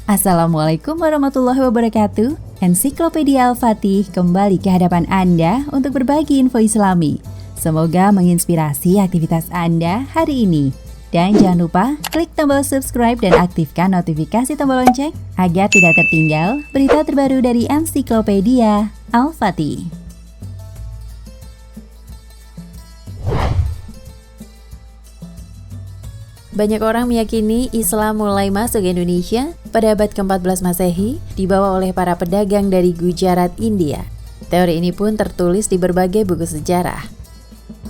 Assalamualaikum warahmatullahi wabarakatuh. Ensiklopedia Al-Fatih kembali ke hadapan Anda untuk berbagi info Islami. Semoga menginspirasi aktivitas Anda hari ini. Dan jangan lupa klik tombol subscribe dan aktifkan notifikasi tombol lonceng agar tidak tertinggal berita terbaru dari Ensiklopedia Al-Fatih. Banyak orang meyakini Islam mulai masuk ke Indonesia pada abad ke-14 Masehi, dibawa oleh para pedagang dari Gujarat, India. Teori ini pun tertulis di berbagai buku sejarah.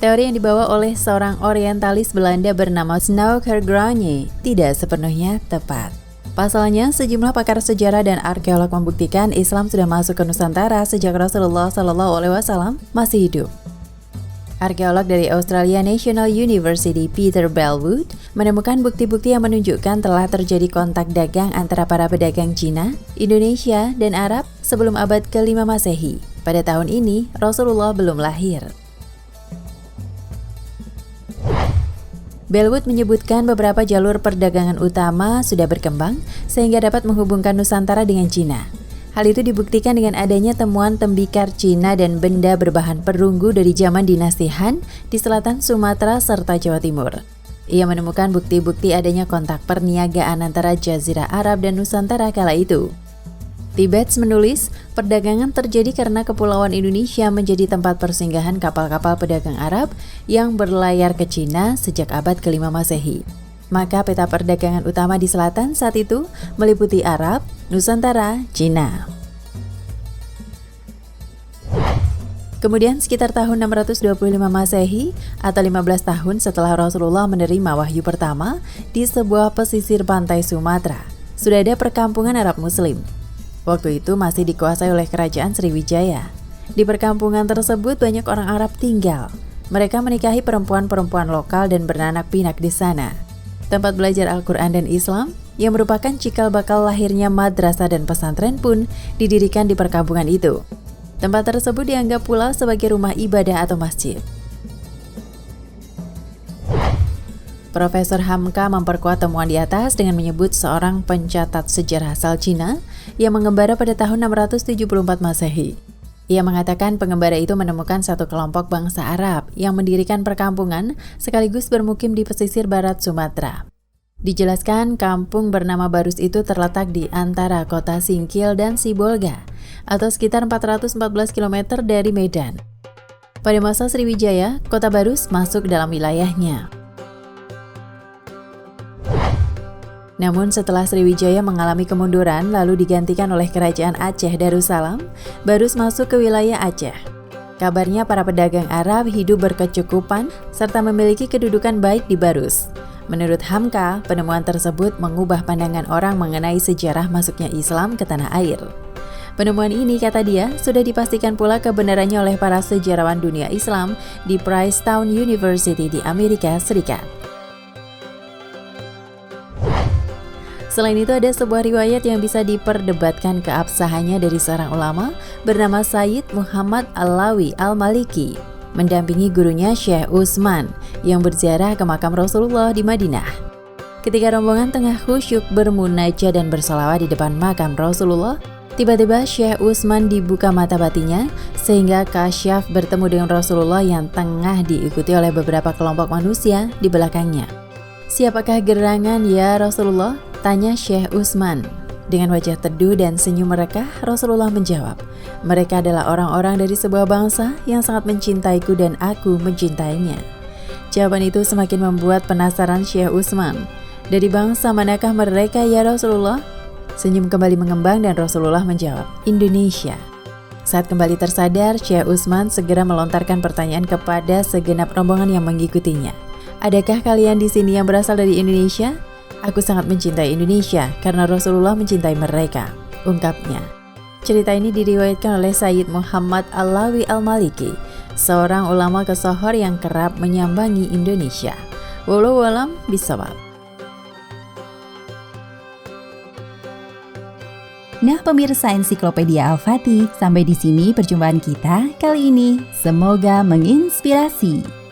Teori yang dibawa oleh seorang orientalis Belanda bernama Snoucker Gronje tidak sepenuhnya tepat. Pasalnya, sejumlah pakar sejarah dan arkeolog membuktikan Islam sudah masuk ke Nusantara sejak Rasulullah SAW masih hidup. Arkeolog dari Australia National University Peter Bellwood menemukan bukti-bukti yang menunjukkan telah terjadi kontak dagang antara para pedagang Cina, Indonesia, dan Arab sebelum abad ke-5 Masehi. Pada tahun ini, Rasulullah belum lahir. Bellwood menyebutkan beberapa jalur perdagangan utama sudah berkembang sehingga dapat menghubungkan Nusantara dengan Cina. Hal itu dibuktikan dengan adanya temuan tembikar Cina dan benda berbahan perunggu dari zaman dinasti Han di selatan Sumatera serta Jawa Timur. Ia menemukan bukti-bukti adanya kontak perniagaan antara Jazirah Arab dan Nusantara kala itu. Tibets menulis, perdagangan terjadi karena Kepulauan Indonesia menjadi tempat persinggahan kapal-kapal pedagang Arab yang berlayar ke Cina sejak abad ke-5 Masehi. Maka peta perdagangan utama di selatan saat itu meliputi Arab, Nusantara, Cina. Kemudian sekitar tahun 625 Masehi atau 15 tahun setelah Rasulullah menerima wahyu pertama di sebuah pesisir pantai Sumatera, sudah ada perkampungan Arab Muslim. Waktu itu masih dikuasai oleh kerajaan Sriwijaya. Di perkampungan tersebut banyak orang Arab tinggal. Mereka menikahi perempuan-perempuan lokal dan beranak pinak di sana. Tempat belajar Al-Quran dan Islam yang merupakan cikal bakal lahirnya madrasah dan pesantren pun didirikan di perkampungan itu. Tempat tersebut dianggap pula sebagai rumah ibadah atau masjid. Profesor Hamka memperkuat temuan di atas dengan menyebut seorang pencatat sejarah asal Cina yang mengembara pada tahun 674 Masehi. Ia mengatakan pengembara itu menemukan satu kelompok bangsa Arab yang mendirikan perkampungan sekaligus bermukim di pesisir barat Sumatera. Dijelaskan kampung bernama Barus itu terletak di antara kota Singkil dan Sibolga atau sekitar 414 km dari Medan. Pada masa Sriwijaya, kota Barus masuk dalam wilayahnya. Namun setelah Sriwijaya mengalami kemunduran lalu digantikan oleh Kerajaan Aceh Darussalam, Barus masuk ke wilayah Aceh. Kabarnya para pedagang Arab hidup berkecukupan serta memiliki kedudukan baik di Barus. Menurut Hamka, penemuan tersebut mengubah pandangan orang mengenai sejarah masuknya Islam ke tanah air. Penemuan ini, kata dia, sudah dipastikan pula kebenarannya oleh para sejarawan dunia Islam di Princeton University di Amerika Serikat. Selain itu ada sebuah riwayat yang bisa diperdebatkan keabsahannya dari seorang ulama bernama Sayyid Muhammad Alawi Al-Maliki mendampingi gurunya Syekh Utsman yang berziarah ke makam Rasulullah di Madinah. Ketika rombongan tengah khusyuk bermunajat dan bersolawat di depan makam Rasulullah, tiba-tiba Syekh Utsman dibuka mata batinnya sehingga kasyaf bertemu dengan Rasulullah yang tengah diikuti oleh beberapa kelompok manusia di belakangnya. "Siapakah gerangan ya Rasulullah?" tanya Syekh Utsman. Dengan wajah teduh dan senyum merekah, Rasulullah menjawab, "Mereka adalah orang-orang dari sebuah bangsa yang sangat mencintaiku dan aku mencintainya." Jawaban itu semakin membuat penasaran Syekh Utsman. "Dari bangsa manakah mereka ya Rasulullah?" Senyum kembali mengembang dan Rasulullah menjawab, "Indonesia." Saat kembali tersadar, Syekh Utsman segera melontarkan pertanyaan kepada segenap rombongan yang mengikutinya. "Adakah kalian di sini yang berasal dari Indonesia?" "Aku sangat mencintai Indonesia karena Rasulullah mencintai mereka," ungkapnya. Cerita ini diriwayatkan oleh Sayyid Muhammad Alawi Al-Maliki, seorang ulama kesohor yang kerap menyambangi Indonesia. Wallahu a'lam bishawab. Nah pemirsa Ensiklopedia Al-Fatih, sampai di sini perjumpaan kita kali ini. Semoga menginspirasi.